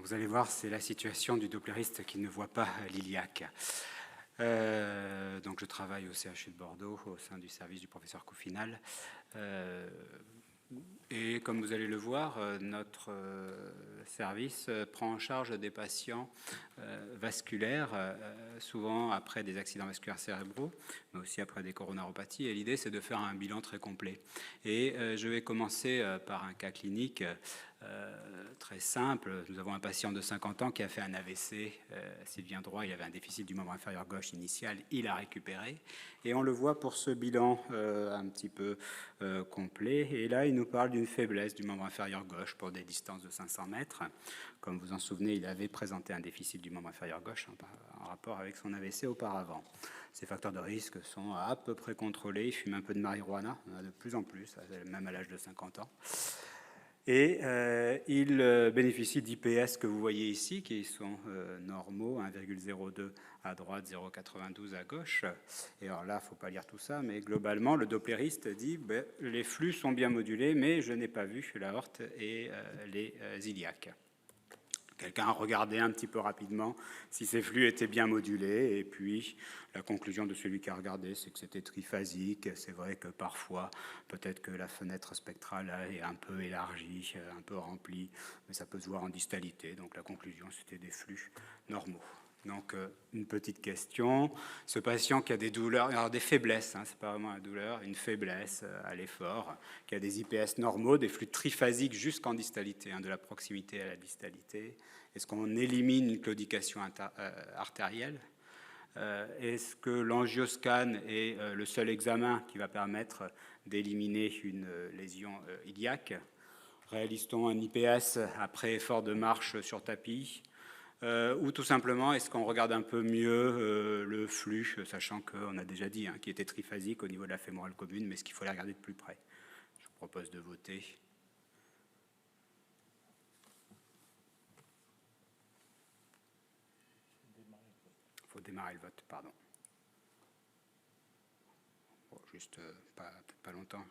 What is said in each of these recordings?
Vous allez voir, c'est la situation du dopplériste qui ne voit pas l'iliaque. Donc je travaille au CHU de Bordeaux, au sein du service du professeur Coufinal. Et comme vous allez le voir, notre service prend en charge des patients vasculaires, souvent après des accidents vasculaires cérébraux, mais aussi après des coronaropathies. Et l'idée, c'est de faire un bilan très complet. Et je vais commencer par un cas clinique très simple. Nous avons un patient de 50 ans qui a fait un AVC sylvien droit. Il avait un déficit du membre inférieur gauche initial. Il a récupéré. Et on le voit pour ce bilan un petit peu complet. Et là, il nous parle d'une faiblesse du membre inférieur gauche pour des distances de 500 mètres. Comme vous en souvenez, il avait présenté un déficit du membre inférieur gauche en rapport avec son AVC auparavant. Ces facteurs de risque sont à peu près contrôlés. Il fume un peu de marijuana, de plus en plus, même à l'âge de 50 ans. Et il bénéficie d'IPS que vous voyez ici, qui sont normaux, 1,02 à droite, 0,92 à gauche. Et alors là, il ne faut pas lire tout ça, mais globalement, le dopplériste dit les flux sont bien modulés, mais je n'ai pas vu l'aorte et les iliaques. Quelqu'un a regardé un petit peu rapidement si ces flux étaient bien modulés, et puis la conclusion de celui qui a regardé, c'est que c'était triphasique. C'est vrai que parfois, peut-être que la fenêtre spectrale est un peu élargie, un peu remplie, mais ça peut se voir en distalité. Donc la conclusion, c'était des flux normaux. Donc, une petite question. Ce patient qui a des douleurs, alors des faiblesses, c'est pas vraiment la douleur, une faiblesse à l'effort, qui a des IPS normaux, des flux triphasiques jusqu'en distalité, de la proximité à la distalité. Est-ce qu'on élimine une claudication artérielle ? Est-ce que l'angioscan est le seul examen qui va permettre d'éliminer une lésion iliaque ? Réalise-t-on un IPS après effort de marche sur tapis ? Ou tout simplement, est-ce qu'on regarde un peu mieux le flux, sachant qu'on a déjà dit qu'il était triphasique au niveau de la fémorale commune, mais est-ce qu'il faut la regarder de plus près ? Je vous propose de voter. Il faut démarrer le vote, pardon. Bon, juste pas longtemps.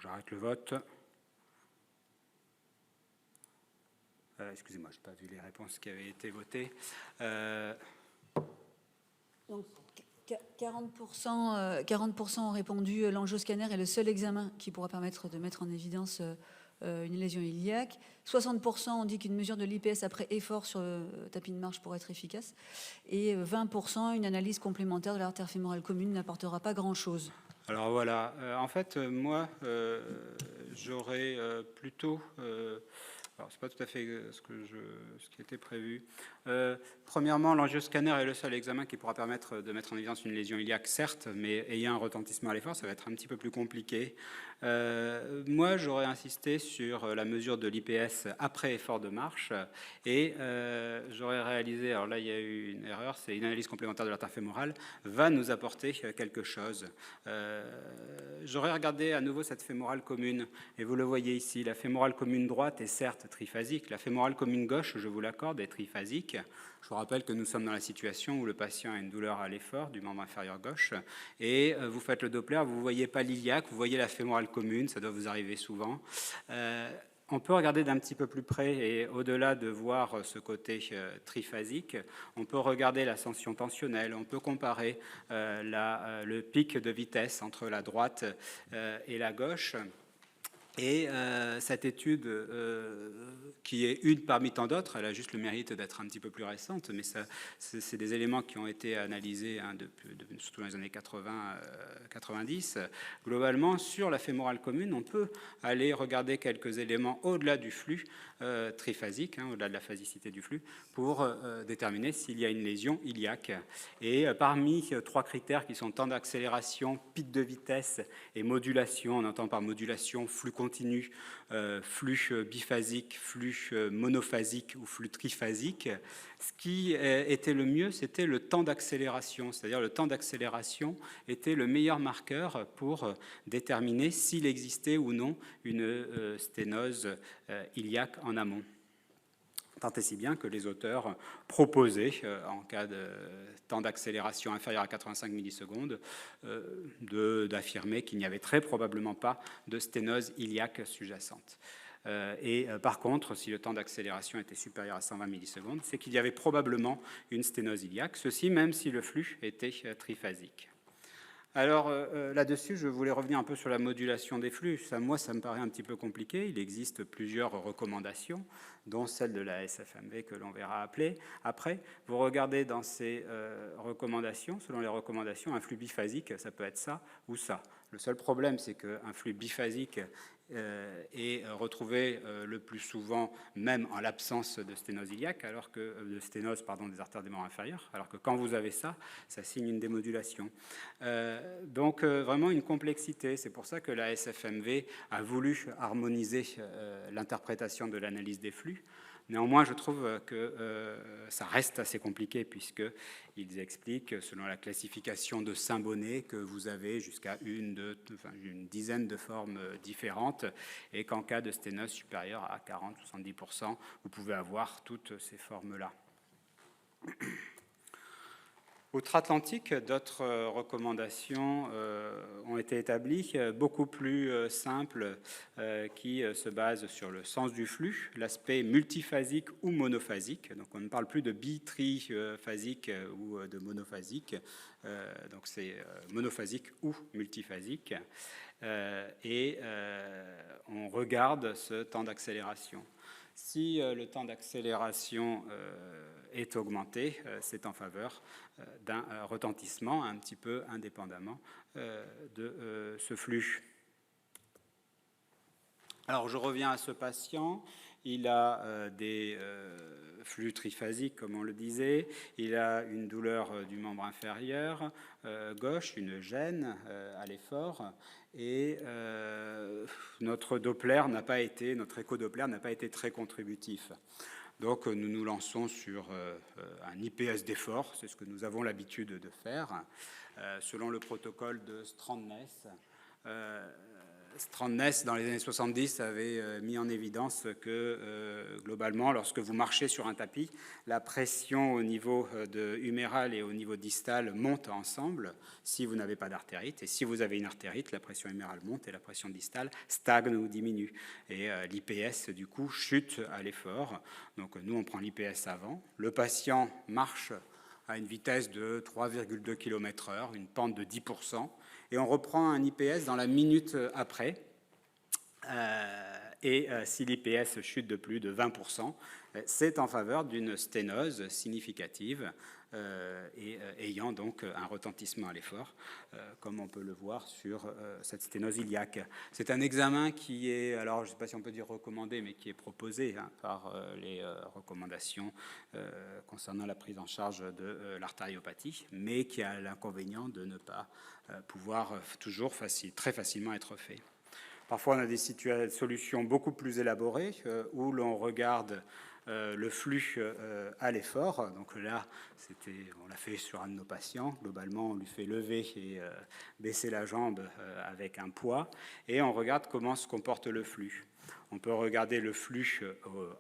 J'arrête le vote. Excusez-moi, je n'ai pas vu les réponses qui avaient été votées. Donc, 40% ont répondu l'angioscanner est le seul examen qui pourra permettre de mettre en évidence une lésion iliaque. 60% ont dit qu'une mesure de l'IPS après effort sur le tapis de marche pourrait être efficace. Et 20%, une analyse complémentaire de l'artère fémorale commune n'apportera pas grand-chose. Alors voilà, en fait, moi, j'aurais plutôt... alors, ce n'est pas tout à fait ce qui était prévu. Premièrement, l'angioscanner est le seul examen qui pourra permettre de mettre en évidence une lésion iliaque, certes, mais ayant un retentissement à l'effort, ça va être un petit peu plus compliqué. Moi, j'aurais insisté sur la mesure de l'IPS après effort de marche et j'aurais réalisé, alors là, il y a eu une erreur, c'est une analyse complémentaire de l'artère fémorale, va nous apporter quelque chose. J'aurais regardé à nouveau cette fémorale commune, et vous le voyez ici, la fémorale commune droite est certes triphasique, la fémorale commune gauche, je vous l'accorde, est triphasique. Je vous rappelle que nous sommes dans la situation où le patient a une douleur à l'effort du membre inférieur gauche, et vous faites le Doppler, vous ne voyez pas l'iliaque, vous voyez la fémorale commune, ça doit vous arriver souvent. On peut regarder d'un petit peu plus près et au-delà de voir ce côté triphasique, on peut regarder l'ascension tensionnelle, on peut comparer le pic de vitesse entre la droite et la gauche. Et cette étude, qui est une parmi tant d'autres, elle a juste le mérite d'être un petit peu plus récente, mais c'est des éléments qui ont été analysés surtout dans les années 80-90. Globalement, sur la fémorale commune, on peut aller regarder quelques éléments au-delà du flux triphasique, au-delà de la phasicité du flux, pour déterminer s'il y a une lésion iliaque. Et parmi trois critères qui sont temps d'accélération, pic de vitesse et modulation, on entend par modulation flux continu, flux biphasique, flux monophasique ou flux triphasique. Ce qui était le mieux, c'était le temps d'accélération, c'est-à-dire le temps d'accélération était le meilleur marqueur pour déterminer s'il existait ou non une sténose iliaque en amont. Tant et si bien que les auteurs proposaient, en cas de temps d'accélération inférieur à 85 millisecondes, d'affirmer qu'il n'y avait très probablement pas de sténose iliaque sous-jacente. Par contre, si le temps d'accélération était supérieur à 120 millisecondes, c'est qu'il y avait probablement une sténose iliaque, ceci même si le flux était triphasique. Alors là-dessus, je voulais revenir un peu sur la modulation des flux. Ça me paraît un petit peu compliqué. Il existe plusieurs recommandations, dont celle de la SFMV que l'on verra après. Vous regardez dans ces recommandations, selon les recommandations, un flux biphasique, ça peut être ça ou ça. Le seul problème, c'est qu'un flux biphasique est retrouvé le plus souvent, même en l'absence de sténose iliaque, de sténose des artères des membres inférieurs, alors que quand vous avez ça, ça signe une démodulation. Donc vraiment une complexité. C'est pour ça que la SFMV a voulu harmoniser l'interprétation de l'analyse des flux. Néanmoins, je trouve que ça reste assez compliqué puisqu'ils expliquent, selon la classification de Saint-Bonnet, que vous avez jusqu'à une dizaine de formes différentes et qu'en cas de sténose supérieure à 40-70%, vous pouvez avoir toutes ces formes-là. Outre-Atlantique, d'autres recommandations ont été établies, beaucoup plus simples, qui se basent sur le sens du flux, l'aspect multiphasique ou monophasique. Donc on ne parle plus de bitriphasique ou de monophasique, donc c'est monophasique ou multiphasique. On regarde ce temps d'accélération. Si le temps d'accélération est augmenté, c'est en faveur d'un retentissement un petit peu indépendamment de ce flux. Alors je reviens à ce patient. Il a des flux triphasiques, comme on le disait. Il a une douleur du membre inférieur gauche, une gêne à l'effort. Et notre écho-Doppler n'a pas été très contributif. Donc nous nous lançons sur un IPS d'effort, c'est ce que nous avons l'habitude de faire, selon le protocole de Strandness. Strandness, dans les années 70, avait mis en évidence que, globalement, lorsque vous marchez sur un tapis, la pression au niveau huméral et au niveau distal monte ensemble si vous n'avez pas d'artérite. Et si vous avez une artérite, la pression humérale monte et la pression distale stagne ou diminue. Et l'IPS, du coup, chute à l'effort. Donc nous, on prend l'IPS avant. Le patient marche à une vitesse de 3,2 km/h, une pente de 10%. Et on reprend un IPS dans la minute après. Si l'IPS chute de plus de 20%, c'est en faveur d'une sténose significative ayant donc un retentissement à l'effort, comme on peut le voir sur cette sténose iliaque. C'est un examen qui est, alors je ne sais pas si on peut dire recommandé, mais qui est proposé par les recommandations concernant la prise en charge de l'artériopathie, mais qui a l'inconvénient de ne pas pouvoir toujours très facilement être fait. Parfois, on a des solutions beaucoup plus élaborées où l'on regarde le flux à l'effort. Donc là, on l'a fait sur un de nos patients. Globalement, on lui fait lever et baisser la jambe avec un poids et on regarde comment se comporte le flux. On peut regarder le flux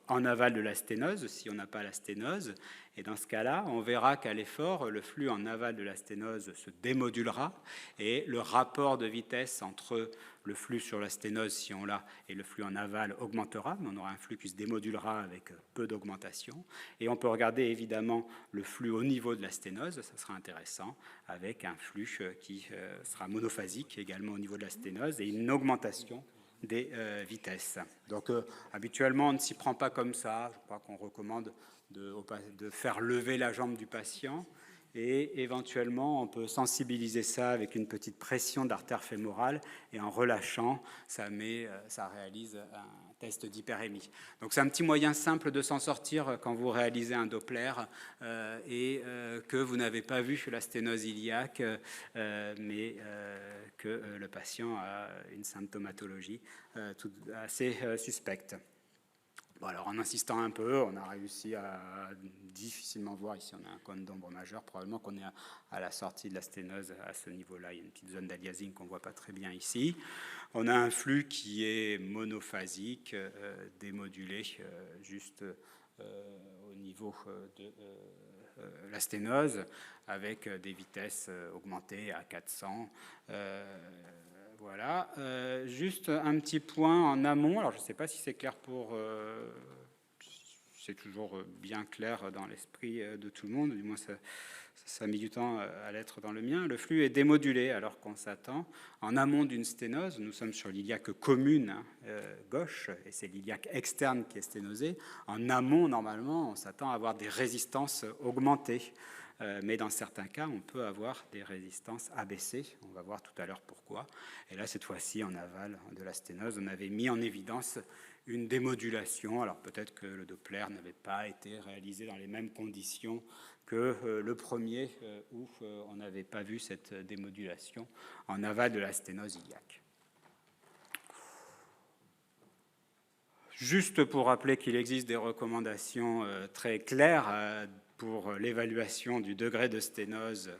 en aval de la sténose si on n'a pas la sténose. Et dans ce cas-là, on verra qu'à l'effort, le flux en aval de la sténose se démodulera et le rapport de vitesse entre le flux sur la sténose, si on l'a, et le flux en aval augmentera, mais on aura un flux qui se démodulera avec peu d'augmentation. Et on peut regarder évidemment le flux au niveau de la sténose, ça sera intéressant, avec un flux qui sera monophasique également au niveau de la sténose et une augmentation des vitesses. Donc habituellement, on ne s'y prend pas comme ça. Je crois qu'on recommande de faire lever la jambe du patient et éventuellement, on peut sensibiliser ça avec une petite pression d'artère fémorale et en relâchant, ça réalise un test d'hyperémie. Donc c'est un petit moyen simple de s'en sortir quand vous réalisez un Doppler que vous n'avez pas vu la sténose iliaque, mais que le patient a une symptomatologie assez suspecte. Bon, alors en insistant un peu, on a réussi à difficilement voir, ici on a un cône d'ombre majeur, probablement qu'on est à la sortie de la sténose à ce niveau-là, il y a une petite zone d'aliasing qu'on ne voit pas très bien ici. On a un flux qui est monophasique, démodulé, juste au niveau de la sténose, avec des vitesses augmentées à 400. Voilà. Juste un petit point en amont. Alors, je ne sais pas si c'est clair pour... c'est toujours bien clair dans l'esprit de tout le monde, du moins ça a mis du temps à l'être dans le mien. Le flux est démodulé alors qu'on s'attend. En amont d'une sténose, nous sommes sur l'iliaque commune gauche, et c'est l'iliaque externe qui est sténosé. En amont, normalement, on s'attend à avoir des résistances augmentées. Mais dans certains cas, on peut avoir des résistances abaissées. On va voir tout à l'heure pourquoi. Et là, cette fois-ci, en aval de la sténose, on avait mis en évidence une démodulation. Alors peut-être que le Doppler n'avait pas été réalisé dans les mêmes conditions que le premier, où on n'avait pas vu cette démodulation en aval de la sténose iliaque. Juste pour rappeler qu'il existe des recommandations très claires pour l'évaluation du degré de sténose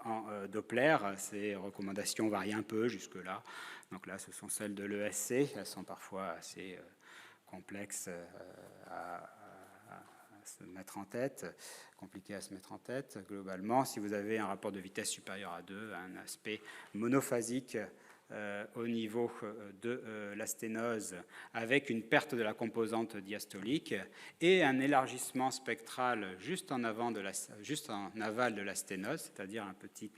en Doppler. Ces recommandations varient un peu jusque-là. Donc là, ce sont celles de l'ESC. Elles sont parfois assez complexes à se mettre en tête, compliqué à se mettre en tête. Globalement, si vous avez un rapport de vitesse supérieur à 2, un aspect monophasique au niveau de la sténose avec une perte de la composante diastolique et un élargissement spectral juste en aval de la sténose, c'est-à-dire un petit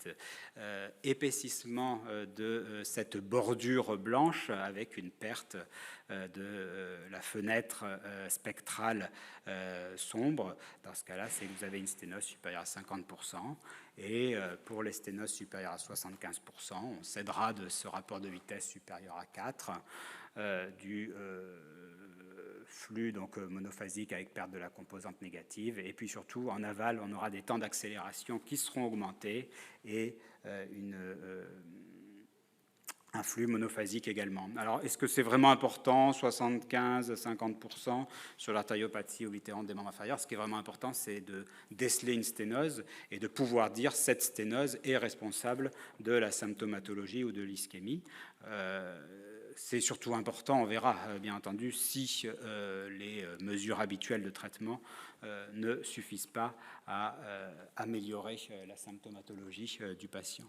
épaississement de cette bordure blanche avec une perte de la fenêtre spectrale sombre. Dans ce cas-là, c'est que vous avez une sténose supérieure à 50%. Et pour les sténoses supérieures à 75%, on cédera de ce rapport de vitesse supérieur à 4, du flux donc monophasique avec perte de la composante négative. Et puis surtout, en aval, on aura des temps d'accélération qui seront augmentés et un flux monophasique également. Alors, est-ce que c'est vraiment important, 75-50% sur l'artériopathie oblitérante des membres inférieurs? Ce qui est vraiment important, c'est de déceler une sténose et de pouvoir dire cette sténose est responsable de la symptomatologie ou de l'ischémie. C'est surtout important, on verra bien entendu, si les mesures habituelles de traitement ne suffisent pas à améliorer la symptomatologie du patient.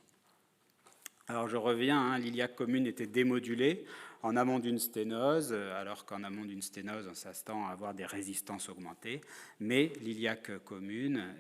Alors je reviens, l'iliaque commune était démodulée en amont d'une sténose, alors qu'en amont d'une sténose, on s'attend à avoir des résistances augmentées, mais l'iliaque commune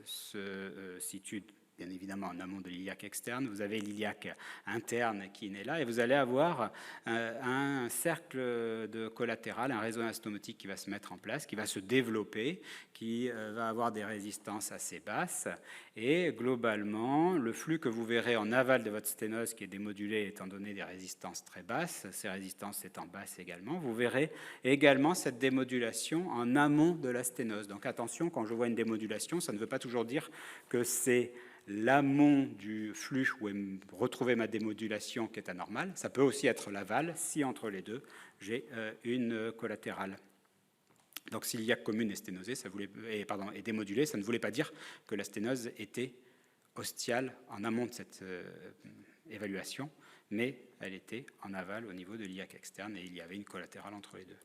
se situe bien évidemment en amont de l'iliaque externe. Vous avez l'iliaque interne qui est né là, et vous allez avoir un cercle de collatéral, un réseau anastomotique qui va se mettre en place, qui va se développer, qui va avoir des résistances assez basses, et globalement, le flux que vous verrez en aval de votre sténose qui est démodulé étant donné des résistances très basses, ces résistances étant basses également, vous verrez également cette démodulation en amont de la sténose. Donc attention, quand je vois une démodulation, ça ne veut pas toujours dire que c'est l'amont du flux où est retrouvée ma démodulation qui est anormale. Ça peut aussi être l'aval, si entre les deux, j'ai une collatérale. Donc si l'iliaque commune est sténosée, est démodulée, ça ne voulait pas dire que la sténose était ostiale en amont de cette évaluation, mais elle était en aval au niveau de l'iliaque externe et il y avait une collatérale entre les deux.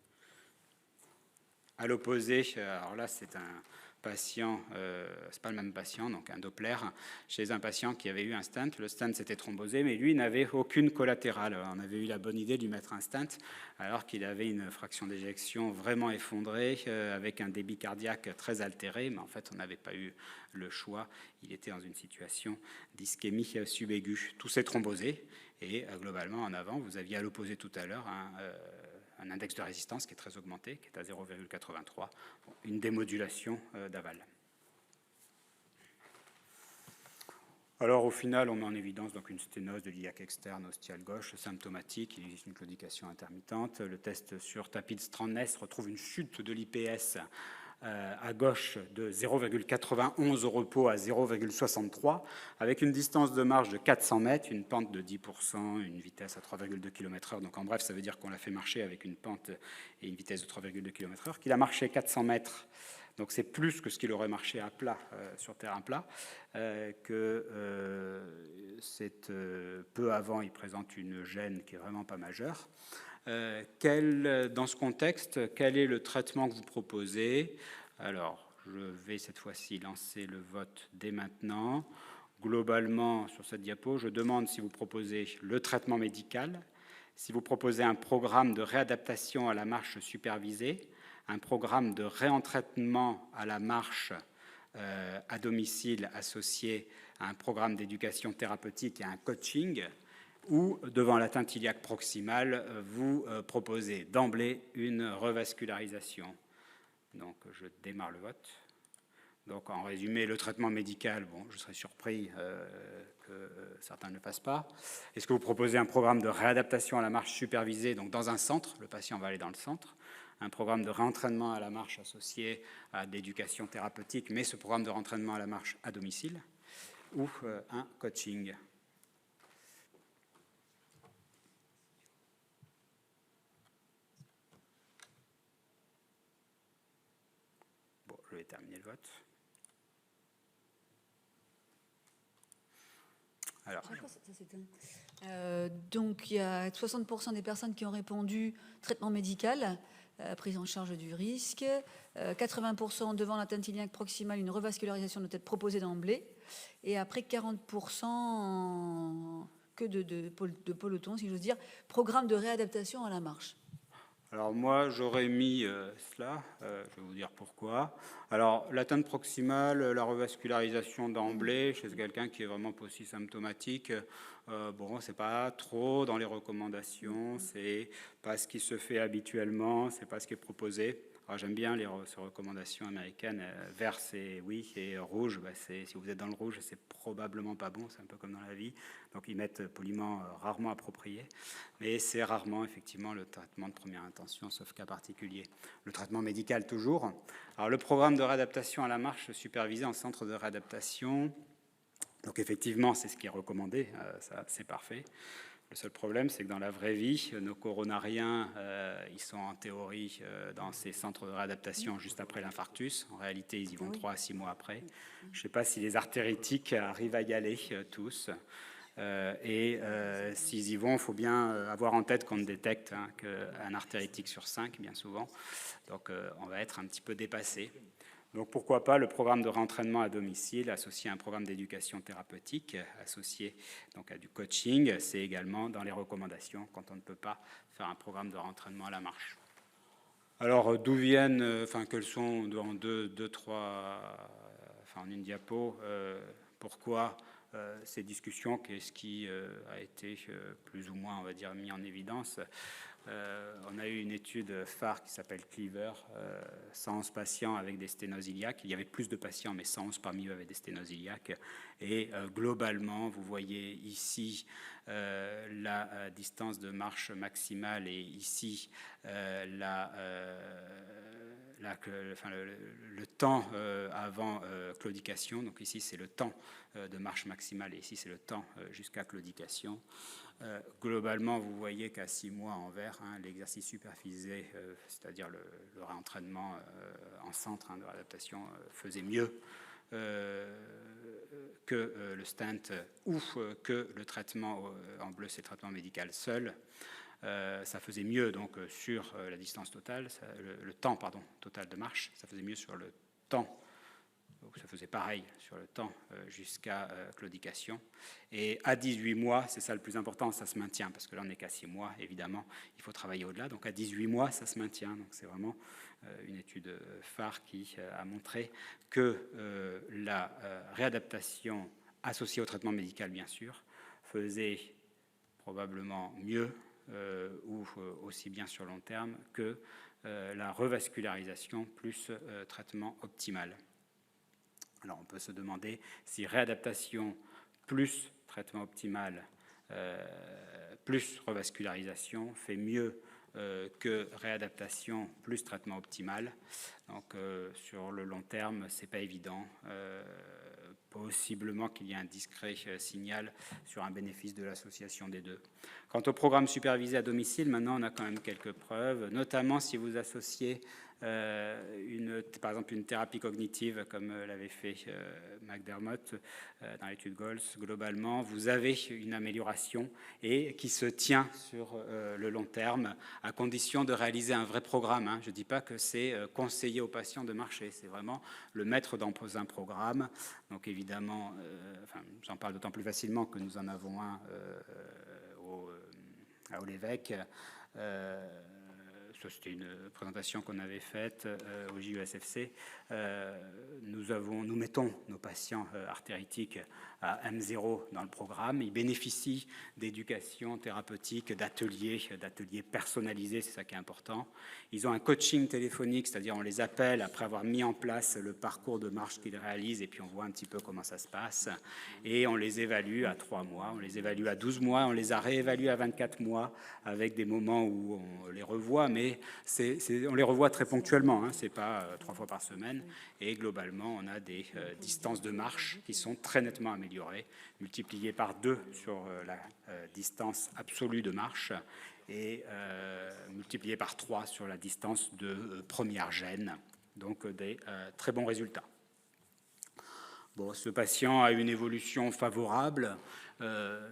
À l'opposé, alors là c'est un patient, c'est pas le même patient, donc un Doppler, chez un patient qui avait eu un stent. Le stent s'était thrombosé, mais lui n'avait aucune collatérale. On avait eu la bonne idée de lui mettre un stent, alors qu'il avait une fraction d'éjection vraiment effondrée, avec un débit cardiaque très altéré, mais en fait on n'avait pas eu le choix. Il était dans une situation d'ischémie subaiguë. Tout s'est thrombosé, et globalement en avant, vous aviez à l'opposé tout à l'heure un index de résistance qui est très augmenté, qui est à 0,83, une démodulation d'aval. Alors au final, on met en évidence donc une sténose de l'iliaque externe ostiale gauche symptomatique, il existe une claudication intermittente. Le test sur tapis de Strandness retrouve une chute de l'IPS à gauche de 0,91 au repos à 0,63, avec une distance de marche de 400 mètres, une pente de 10%, une vitesse à 3,2 km/h. Donc en bref, ça veut dire qu'on l'a fait marcher avec une pente et une vitesse de 3,2 km/h, qu'il a marché 400 mètres. Donc c'est plus que ce qu'il aurait marché à plat, sur terrain plat, peu avant, il présente une gêne qui est vraiment pas majeure. Dans ce contexte, quel est le traitement que vous proposez? Alors, je vais cette fois-ci lancer le vote dès maintenant. Globalement, sur cette diapo, je demande si vous proposez le traitement médical, si vous proposez un programme de réadaptation à la marche supervisée, un programme de réentraînement à la marche à domicile associé à un programme d'éducation thérapeutique et à un coaching, ou devant l'atteinte iliaque proximale, vous proposez d'emblée une revascularisation. Donc je démarre le vote. Donc en résumé, le traitement médical, bon, je serais surpris que certains ne le fassent pas. Est-ce que vous proposez un programme de réadaptation à la marche supervisée, donc dans un centre, le patient va aller dans le centre, un programme de réentraînement à la marche associé à d'éducation thérapeutique, mais ce programme de réentraînement à la marche à domicile, ou un coaching? Bon, je vais terminer le vote. Alors, donc il y a 60% des personnes qui ont répondu traitement médical, prise en charge du risque, 80% devant l'atteinte iliaque proximale, une revascularisation doit être proposée d'emblée, et après 40% que de peloton, si j'ose dire, programme de réadaptation à la marche. Alors moi, j'aurais mis cela, je vais vous dire pourquoi. Alors, l'atteinte proximale, la revascularisation d'emblée, chez quelqu'un qui est vraiment pas aussi symptomatique, bon, c'est pas trop dans les recommandations, c'est pas ce qui se fait habituellement, c'est pas ce qui est proposé. Alors, j'aime bien ces recommandations américaines. Vert, c'est oui, et rouge, bah, si vous êtes dans le rouge, c'est probablement pas bon. C'est un peu comme dans la vie. Donc, ils mettent poliment rarement approprié. Mais c'est rarement, effectivement, le traitement de première intention, sauf cas particulier. Le traitement médical, toujours. Alors, le programme de réadaptation à la marche supervisé en centre de réadaptation. Donc, effectivement, c'est ce qui est recommandé. Ça, c'est parfait. Le seul problème, c'est que dans la vraie vie, nos coronariens, ils sont en théorie dans ces centres de réadaptation juste après l'infarctus. En réalité, ils y vont 3 à 6 mois après. Je ne sais pas si les artéritiques arrivent à y aller tous. S'ils y vont, il faut bien avoir en tête qu'on ne détecte qu'un artéritique sur 5, bien souvent. Donc, on va être un petit peu dépassé. Donc pourquoi pas le programme de réentraînement à domicile associé à un programme d'éducation thérapeutique, associé donc à du coaching. C'est également dans les recommandations quand on ne peut pas faire un programme de réentraînement à la marche. Alors d'où viennent, quels sont en en une diapo, pourquoi ces discussions, qu'est-ce qui a été plus ou moins, on va dire, mis en évidence? On a eu une étude phare qui s'appelle Cleaver, 111 patients avec des sténoses iliaques. Il y avait plus de patients, mais 111 parmi eux avaient des sténoses iliaques. Et globalement, vous voyez ici la distance de marche maximale et ici le temps avant claudication. Donc ici, c'est le temps de marche maximale et ici, c'est le temps jusqu'à claudication. Globalement, vous voyez qu'à 6 mois en vert, l'exercice supervisé, c'est-à-dire le réentraînement en centre de réadaptation, faisait mieux que le stent ou que le traitement en bleu, c'est le traitement médical seul. Ça faisait mieux donc sur la distance totale, le temps total de marche, ça faisait mieux sur le temps. Donc ça faisait pareil sur le temps jusqu'à claudication. Et à 18 mois, c'est ça le plus important, ça se maintient, parce que là on n'est qu'à 6 mois, évidemment, il faut travailler au-delà. Donc à 18 mois, ça se maintient. Donc c'est vraiment une étude phare qui a montré que la réadaptation associée au traitement médical, bien sûr, faisait probablement mieux ou aussi bien sur long terme que la revascularisation plus traitement optimal. Alors on peut se demander si réadaptation plus traitement optimal plus revascularisation fait mieux que réadaptation plus traitement optimal. Donc sur le long terme, c'est pas évident. Possiblement qu'il y ait un discret signal sur un bénéfice de l'association des deux. Quant au programme supervisé à domicile, maintenant on a quand même quelques preuves, notamment si vous associez par exemple une thérapie cognitive comme l'avait fait McDermott dans l'étude Goals, globalement, vous avez une amélioration et qui se tient sur le long terme à condition de réaliser un vrai programme. Hein. Je ne dis pas que c'est conseiller aux patients de marcher, c'est vraiment le mettre dans un programme. Donc évidemment, j'en parle d'autant plus facilement que nous en avons un à Olévêque. C'était une présentation qu'on avait faite au JESFC. Nous mettons nos patients artéritiques à M0 dans le programme. Ils bénéficient d'éducation thérapeutique, d'ateliers personnalisés, c'est ça qui est important. Ils ont un coaching téléphonique, c'est-à-dire on les appelle après avoir mis en place le parcours de marche qu'ils réalisent et puis on voit un petit peu comment ça se passe. Et on les évalue à 3 mois, on les évalue à 12 mois, on les a réévalués à 24 mois avec des moments où on les revoit, mais on les revoit très ponctuellement, hein, c'est pas 3 fois par semaine. Et globalement, on a des distances de marche qui sont très nettement améliorées, multipliées par 2 sur la distance absolue de marche et multipliées par 3 sur la distance de première gêne. Donc des très bons résultats. Bon, ce patient a une évolution favorable.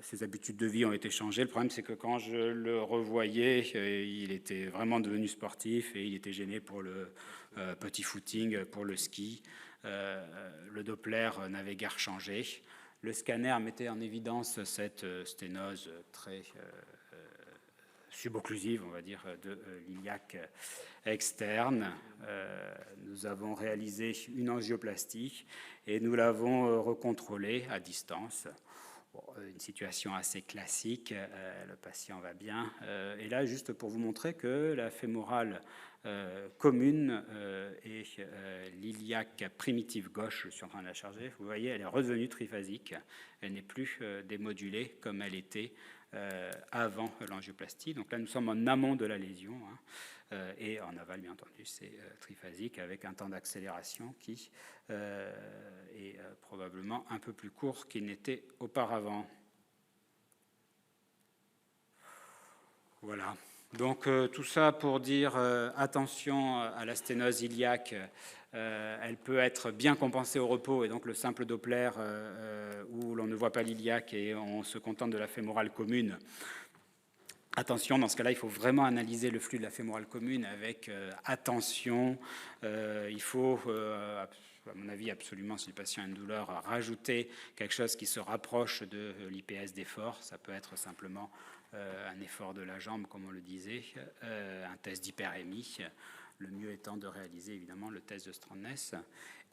Ses habitudes de vie ont été changées. Le problème, c'est que quand je le revoyais, il était vraiment devenu sportif et il était gêné pour le petit footing, pour le ski. Le Doppler n'avait guère changé. Le scanner mettait en évidence cette sténose très subocclusive, on va dire, de l'iliaque externe. Nous avons réalisé une angioplastie et nous l'avons recontrôlée à distance. Bon, une situation assez classique, le patient va bien. Et là, juste pour vous montrer que la fémorale commune et l'iliaque primitive gauche, je suis en train de la charger, vous voyez, elle est redevenue triphasique. Elle n'est plus démodulée comme elle était avant l'angioplastie. Donc là, nous sommes en amont de la lésion. Hein, et en aval, bien entendu, c'est triphasique avec un temps d'accélération qui est probablement un peu plus court qu'il n'était auparavant. Voilà. Donc tout ça pour dire attention à la sténose iliaque. Elle peut être bien compensée au repos et donc le simple Doppler où l'on ne voit pas l'iliaque et on se contente de la fémorale commune. Attention, dans ce cas-là, il faut vraiment analyser le flux de la fémorale commune avec attention. Il faut, à mon avis, absolument, si le patient a une douleur, rajouter quelque chose qui se rapproche de l'IPS d'effort. Ça peut être simplement un effort de la jambe, comme on le disait, un test d'hyperémie. Le mieux étant de réaliser évidemment le test de Strandness.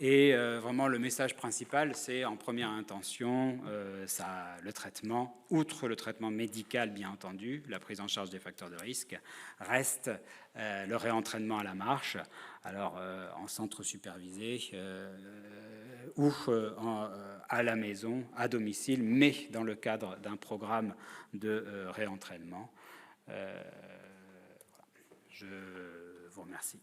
Et vraiment le message principal, c'est en première intention, le traitement, outre le traitement médical bien entendu, la prise en charge des facteurs de risque, reste le réentraînement à la marche, alors en centre supervisé ou à la maison, à domicile, mais dans le cadre d'un programme de réentraînement. Je vous remercie.